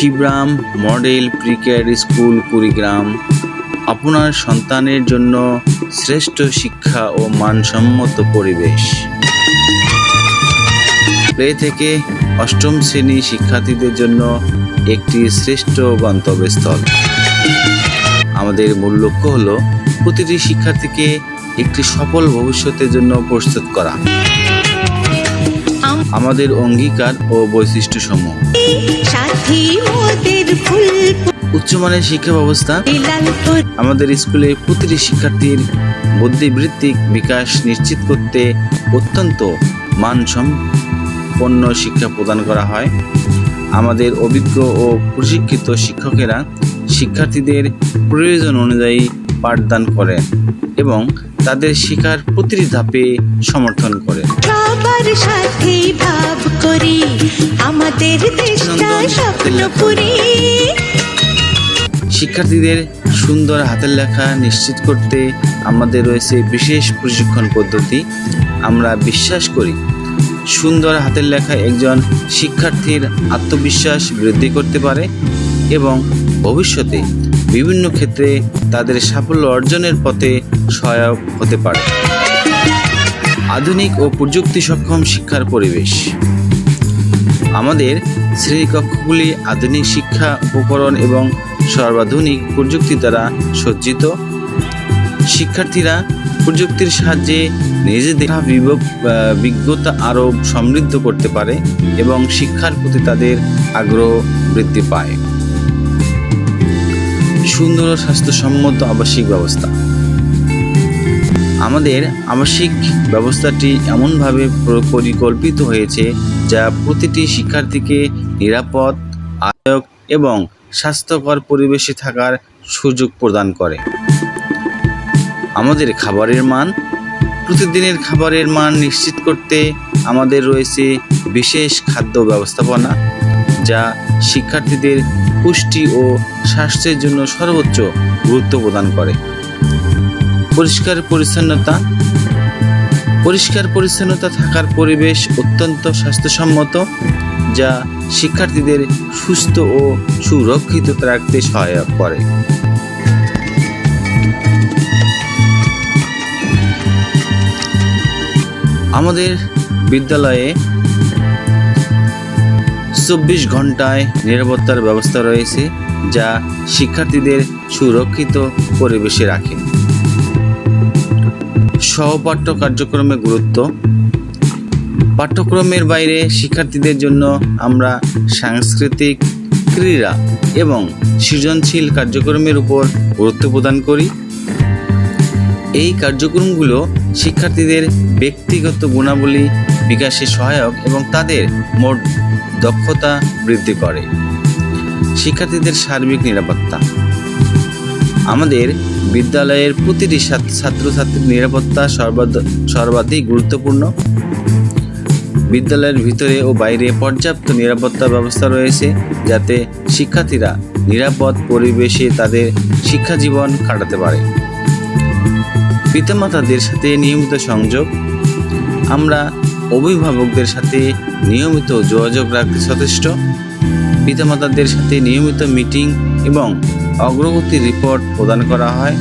Shibram model pre care school Kurigram আপনার সন্তানের জন্য শ্রেষ্ঠ শিক্ষা ও মানসম্মত পরিবেশ। প্লে থেকে অষ্টম শ্রেণী শিক্ষার্থীদের জন্য একটি শ্রেষ্ঠ গন্তব্যস্থল। আমাদের মূল লক্ষ্য হল প্রতিটি শিক্ষার্থীকে একটি সফল ভবিষ্যতের জন্য প্রস্তুত করা। আমাদের অঙ্গীকার ও বৈশিষ্ট্যসমূহ: উচ্চমানের শিক্ষা ব্যবস্থা। আমাদের স্কুলে প্রতিটি শিক্ষার্থীর বুদ্ধিবৃত্তিক বিকাশ নিশ্চিত করতে অত্যন্ত মানসম্পন্ন শিক্ষা প্রদান করা হয়। আমাদের অভিজ্ঞ ও প্রশিক্ষিত শিক্ষকেরা শিক্ষার্থীদের প্রয়োজন অনুযায়ী পাঠদান করেন এবং তাদের শেখার প্রতিটি ধাপে সমর্থন করেন। শিক্ষার্থীদের সুন্দর হাতের লেখা নিশ্চিত করতে আমাদের রয়েছে বিশেষ প্রশিক্ষণ পদ্ধতি। আমরা বিশ্বাস করি সুন্দর হাতের লেখা একজন শিক্ষার্থীর আত্মবিশ্বাস বৃদ্ধি করতে পারে এবং ভবিষ্যতে বিভিন্ন ক্ষেত্রে তাদের সাফল্য অর্জনের পথে সহায়ক হতে পারে। আধুনিক ও প্রযুক্তি সক্ষম শিক্ষার পরিবেশ। আমাদের শ্রেণীকক্ষগুলি আধুনিক শিক্ষা উপকরণ এবং সর্বাধুনিক প্রযুক্তি দ্বারা সজ্জিত। শিক্ষার্থীরা প্রযুক্তির সাহায্যে নিজেদের বিজ্ঞতা আরও সমৃদ্ধ করতে পারে এবং শিক্ষার প্রতি তাদের আগ্রহ বৃদ্ধি পায়। সুন্দর ও স্বাস্থ্যসম্মত আবাসিক ব্যবস্থা। আমাদের আবাসিক ব্যবস্থাটি এমনভাবে পরিকল্পিত হয়েছে যা প্রতিটি শিক্ষার্থীকে নিরাপদ, আরামদায়ক এবং স্বাস্থ্যকর পরিবেশে থাকার সুযোগ প্রদান করে। আমাদের খাবারের মান। প্রতিদিনের খাবারের মান নিশ্চিত করতে আমাদের রয়েছে বিশেষ খাদ্য ব্যবস্থাপনা যা শিক্ষার্থীদের পুষ্টি ও স্বাস্থ্যের জন্য সর্বোচ্চ গুরুত্ব প্রদান করে। পরিষ্কার পরিচ্ছন্নতা থাকার পরিবেশ অত্যন্ত স্বাস্থ্যসম্মত যা শিক্ষার্থীদের সুস্থ ও সুরক্ষিত রাখতে সহায়ক করে। আমাদের বিদ্যালয়ে 24 ঘন্টায় নিরাপত্তার ব্যবস্থা রয়েছে যা শিক্ষার্থীদের সুরক্ষিত পরিবেশে রাখে। সহপাঠ্য কার্যক্রমের গুরুত্ব। পাঠ্যক্রমের বাইরে শিক্ষার্থীদের জন্য আমরা সাংস্কৃতিক, ক্রীড়া এবং সৃজনশীল কার্যক্রমের উপর গুরুত্ব প্রদান করি। এই কার্যক্রমগুলো শিক্ষার্থীদের ব্যক্তিগত গুণাবলী বিকাশে সহায়ক এবং তাদের মোট দক্ষতা বৃদ্ধি করে। শিক্ষার্থীদের সার্বিক নিরাপত্তা। আমাদের বিদ্যালয়ের প্রতিটি ছাত্রছাত্রীর নিরাপত্তা সর্বাধিক গুরুত্বপূর্ণ। বিদ্যালয়ের ভিতরে ও বাইরে পর্যাপ্ত নিরাপত্তা ব্যবস্থা রয়েছে যাতে শিক্ষার্থীরা নিরাপদ পরিবেশে তাদের শিক্ষাজীবন কাটাতে পারে। পিতামাতাদের সাথে নিয়মিত সংযোগ। আমরা অভিভাবকদের সাথে নিয়মিত যোগাযোগ রাখতে যথেষ্ট। পিতামাতাদের সাথে নিয়মিত মিটিং এবং অগ্রগতি রিপোর্ট প্রদান করা হয়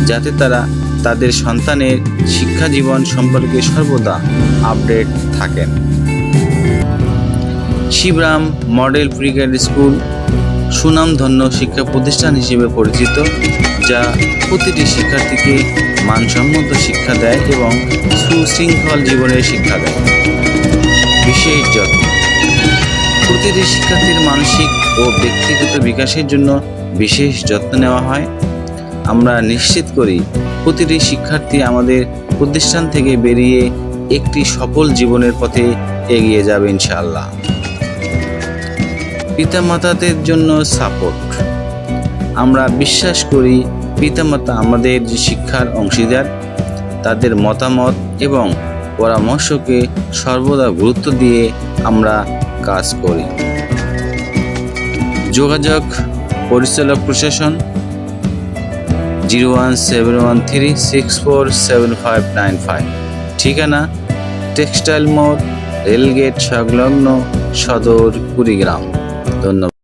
যাতে তারা তাদের সন্তানের শিক্ষাজীবন সম্পর্কে সর্বদা আপডেট থাকেন। শিবরাম মডেল প্রি-কেয়ার স্কুল সুনামধন্য শিক্ষা প্রতিষ্ঠান হিসেবে পরিচিত যা প্রতিটি শিক্ষার্থীকে মানসম্মত শিক্ষা দেয় এবং সুশৃঙ্খল জীবনের শিক্ষা দেয়। বিশেষ যত্ন। প্রতিটি শিক্ষার্থীর মানসিক ও ব্যক্তিগত বিকাশের জন্য বিশেষ যত্ন নেওয়া হয়। আমরা নিশ্চিত করি প্রতিটি শিক্ষার্থী আমাদের প্রতিষ্ঠান থেকে বেরিয়ে একটি সফল জীবনের পথে এগিয়ে যাবে ইনশাআল্লাহ। পিতামাতাদের জন্য সাপোর্ট। আমরা বিশ্বাস করি পিতামাতা আমাদের যে শিক্ষার অংশীদার, তাদের মতামত এবং পরামর্শকে সর্বদা গুরুত্ব দিয়ে আমরা কাজ করি। যোগাযোগ পরিচালক প্রশাসন 01713647595। ঠিকানা টেক্সটাইল মোড়, রেলগেট সংলগ্ন, সদর, কুড়িগ্রাম। ধন্যবাদ।